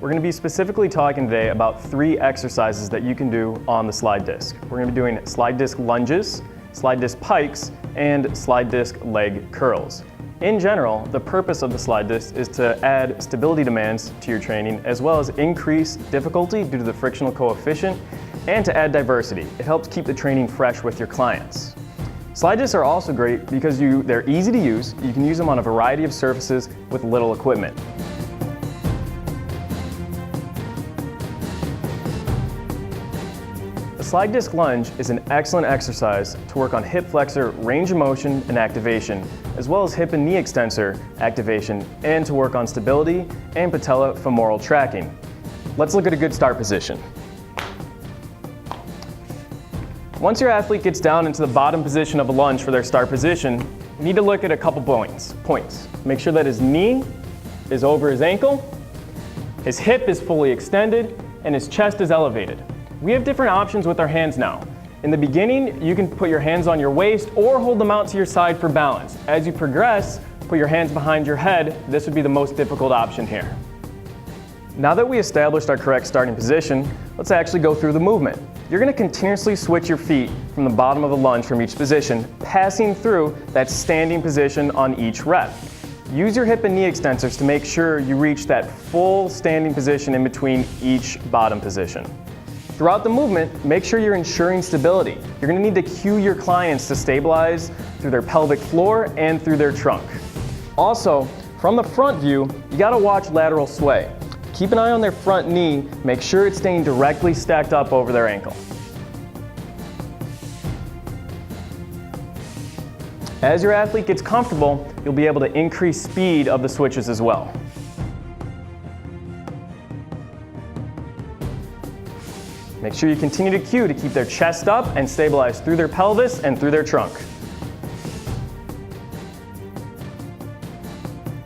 We're going to be specifically talking today about 3 exercises that you can do on the slide disc. We're going to be doing slide disc lunges, slide disc pikes, and slide disc leg curls. In general, the purpose of the slide disc is to add stability demands to your training, as well as increase difficulty due to the frictional coefficient, and to add diversity. It helps keep the training fresh with your clients. Slide discs are also great because they're easy to use. You can use them on a variety of surfaces with little equipment. The slide disc lunge is an excellent exercise to work on hip flexor range of motion and activation, as well as hip and knee extensor activation, and to work on stability and patellofemoral tracking. Let's look at a good start position. Once your athlete gets down into the bottom position of a lunge for their start position, you need to look at a couple points. Make sure that his knee is over his ankle, his hip is fully extended, and his chest is elevated. We have different options with our hands now. In the beginning, you can put your hands on your waist or hold them out to your side for balance. As you progress, put your hands behind your head. This would be the most difficult option here. Now that we established our correct starting position, let's actually go through the movement. You're going to continuously switch your feet from the bottom of the lunge from each position, passing through that standing position on each rep. Use your hip and knee extensors to make sure you reach that full standing position in between each bottom position. Throughout the movement, make sure you're ensuring stability. You're going to need to cue your clients to stabilize through their pelvic floor and through their trunk. Also, from the front view, you got to watch lateral sway. Keep an eye on their front knee, make sure it's staying directly stacked up over their ankle. As your athlete gets comfortable, you'll be able to increase speed of the switches as well. Make sure you continue to cue to keep their chest up and stabilize through their pelvis and through their trunk.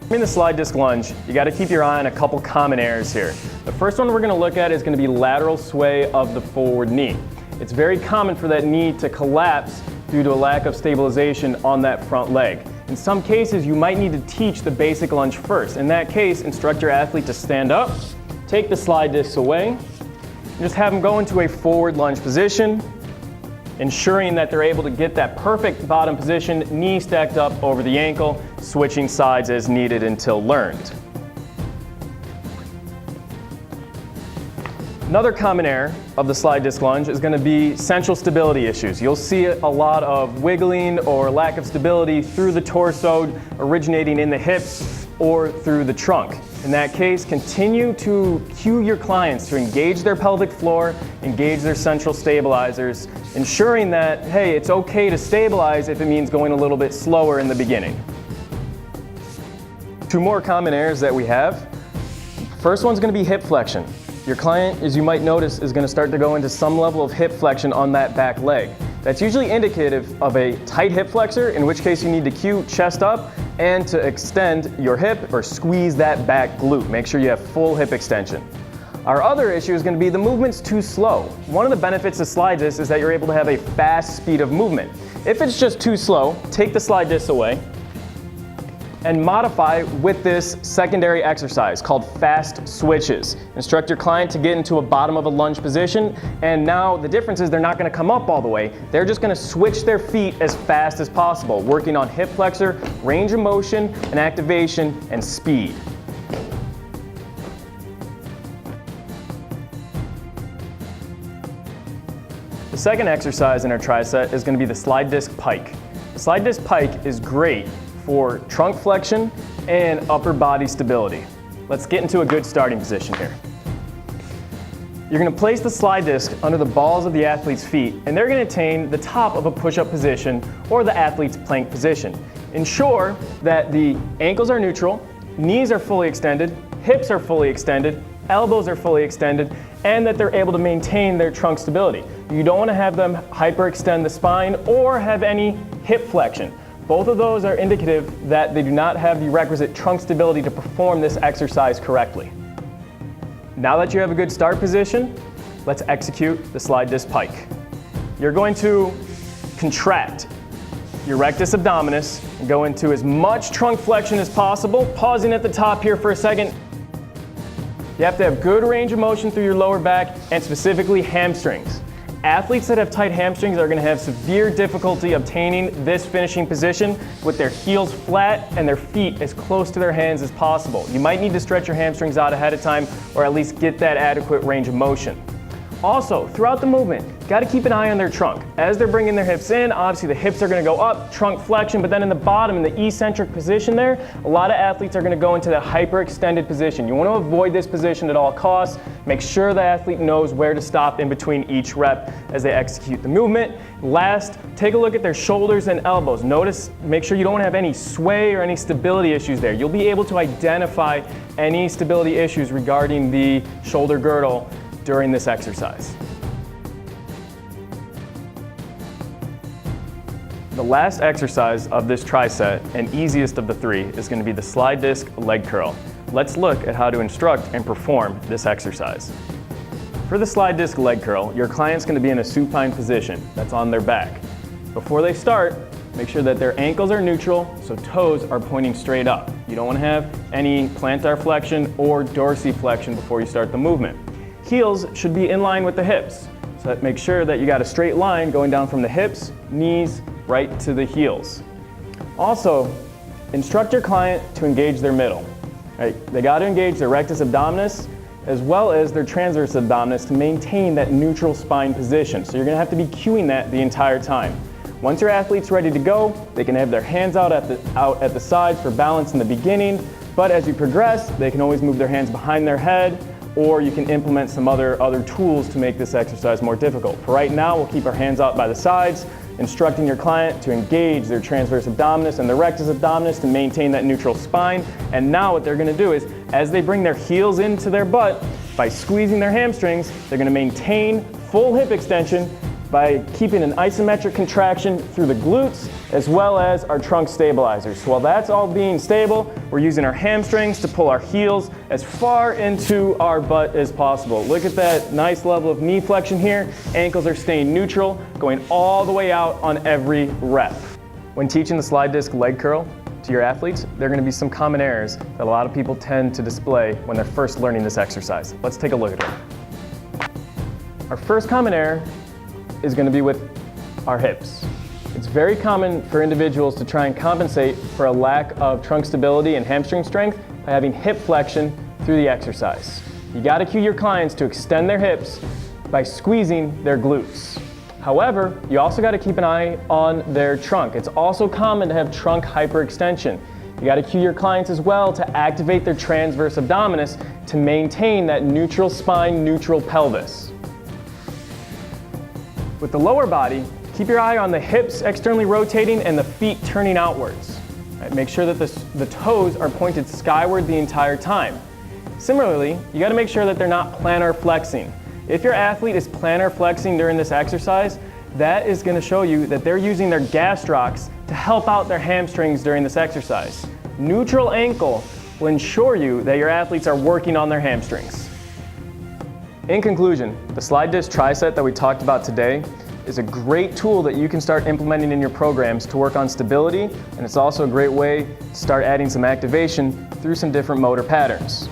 In the slide disc lunge, you got to keep your eye on a couple common errors here. The first one we're going to look at is going to be lateral sway of the forward knee. It's very common for that knee to collapse due to a lack of stabilization on that front leg. In some cases, you might need to teach the basic lunge first. In that case, instruct your athlete to stand up, take the slide discs away, and just have them go into a forward lunge position, ensuring that they're able to get that perfect bottom position, knee stacked up over the ankle, switching sides as needed until learned. Another common error of the slide disc lunge is going to be central stability issues. You'll see a lot of wiggling or lack of stability through the torso, originating in the hips or through the trunk. In that case, continue to cue your clients to engage their pelvic floor, engage their central stabilizers, ensuring that, hey, it's okay to stabilize if it means going a little bit slower in the beginning. 2 more common errors that we have. First one's going to be hip flexion. Your client, as you might notice, is going to start to go into some level of hip flexion on that back leg. That's usually indicative of a tight hip flexor, in which case you need to cue chest up and to extend your hip or squeeze that back glute. Make sure you have full hip extension. Our other issue is going to be the movement's too slow. One of the benefits of slide discs is that you're able to have a fast speed of movement. If it's just too slow, take the slide discs away and modify with this secondary exercise called fast switches. Instruct your client to get into a bottom of a lunge position, and now the difference is they're not going to come up all the way. They're just going to switch their feet as fast as possible, working on hip flexor, range of motion, and activation, and speed. The second exercise in our tri-set is going to be the slide disc pike. The slide disc pike is great for trunk flexion and upper body stability. Let's get into a good starting position here. You're going to place the slide disc under the balls of the athlete's feet, and they're going to attain the top of a push-up position or the athlete's plank position. Ensure that the ankles are neutral, knees are fully extended, hips are fully extended, elbows are fully extended, and that they're able to maintain their trunk stability. You don't want to have them hyperextend the spine or have any hip flexion. Both of those are indicative that they do not have the requisite trunk stability to perform this exercise correctly. Now that you have a good start position, let's execute the slide disc pike. You're going to contract your rectus abdominis and go into as much trunk flexion as possible, pausing at the top here for a second. You have to have good range of motion through your lower back and specifically hamstrings. Athletes that have tight hamstrings are going to have severe difficulty obtaining this finishing position with their heels flat and their feet as close to their hands as possible. You might need to stretch your hamstrings out ahead of time or at least get that adequate range of motion. Also, throughout the movement, got to keep an eye on their trunk. As they're bringing their hips in, obviously the hips are going to go up, trunk flexion, but then in the bottom, in the eccentric position there, a lot of athletes are going to go into that hyperextended position. You want to avoid this position at all costs. Make sure the athlete knows where to stop in between each rep as they execute the movement. Last, take a look at their shoulders and elbows. Notice, make sure you don't have any sway or any stability issues there. You'll be able to identify any stability issues regarding the shoulder girdle during this exercise. The last exercise of this tri-set, and easiest of the three, is going to be the slide disc leg curl. Let's look at how to instruct and perform this exercise. For the slide disc leg curl, your client's going to be in a supine position that's on their back. Before they start, make sure that their ankles are neutral, so toes are pointing straight up. You don't want to have any plantar flexion or dorsiflexion before you start the movement. Heels should be in line with the hips, so that make sure that you got a straight line going down from the hips, knees, right to the heels. Also, instruct your client to engage their middle. Right? They got to engage their rectus abdominis as well as their transverse abdominis to maintain that neutral spine position. So you're going to have to be cueing that the entire time. Once your athlete's ready to go, they can have their hands out at the sides for balance in the beginning, but as you progress, they can always move their hands behind their head, or you can implement some other tools to make this exercise more difficult. For right now, we'll keep our hands out by the sides, instructing your client to engage their transverse abdominis and the rectus abdominis to maintain that neutral spine. And now what they're going to do is, as they bring their heels into their butt, by squeezing their hamstrings, they're going to maintain full hip extension by keeping an isometric contraction through the glutes as well as our trunk stabilizers. So while that's all being stable, we're using our hamstrings to pull our heels as far into our butt as possible. Look at that nice level of knee flexion here. Ankles are staying neutral, going all the way out on every rep. When teaching the slide disc leg curl to your athletes, there are going to be some common errors that a lot of people tend to display when they're first learning this exercise. Let's take a look at it. Our first common error is going to be with our hips. It's very common for individuals to try and compensate for a lack of trunk stability and hamstring strength by having hip flexion through the exercise. You got to cue your clients to extend their hips by squeezing their glutes. However, you also got to keep an eye on their trunk. It's also common to have trunk hyperextension. You got to cue your clients as well to activate their transverse abdominis to maintain that neutral spine, neutral pelvis. With the lower body, keep your eye on the hips externally rotating and the feet turning outwards. Right? Make sure that the toes are pointed skyward the entire time. Similarly, you got to make sure that they're not plantar flexing. If your athlete is plantar flexing during this exercise, that is going to show you that they're using their gastrocs to help out their hamstrings during this exercise. Neutral ankle will ensure you that your athletes are working on their hamstrings. In conclusion, the slide disc tri-set that we talked about today is a great tool that you can start implementing in your programs to work on stability, and it's also a great way to start adding some activation through some different motor patterns.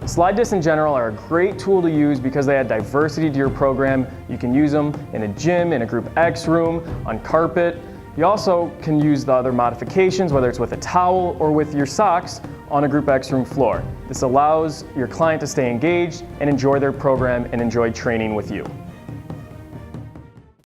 Slide discs in general are a great tool to use because they add diversity to your program. You can use them in a gym, in a group X room, on carpet. You also can use the other modifications, whether it's with a towel or with your socks, on a group X room floor. This allows your client to stay engaged and enjoy their program and enjoy training with you.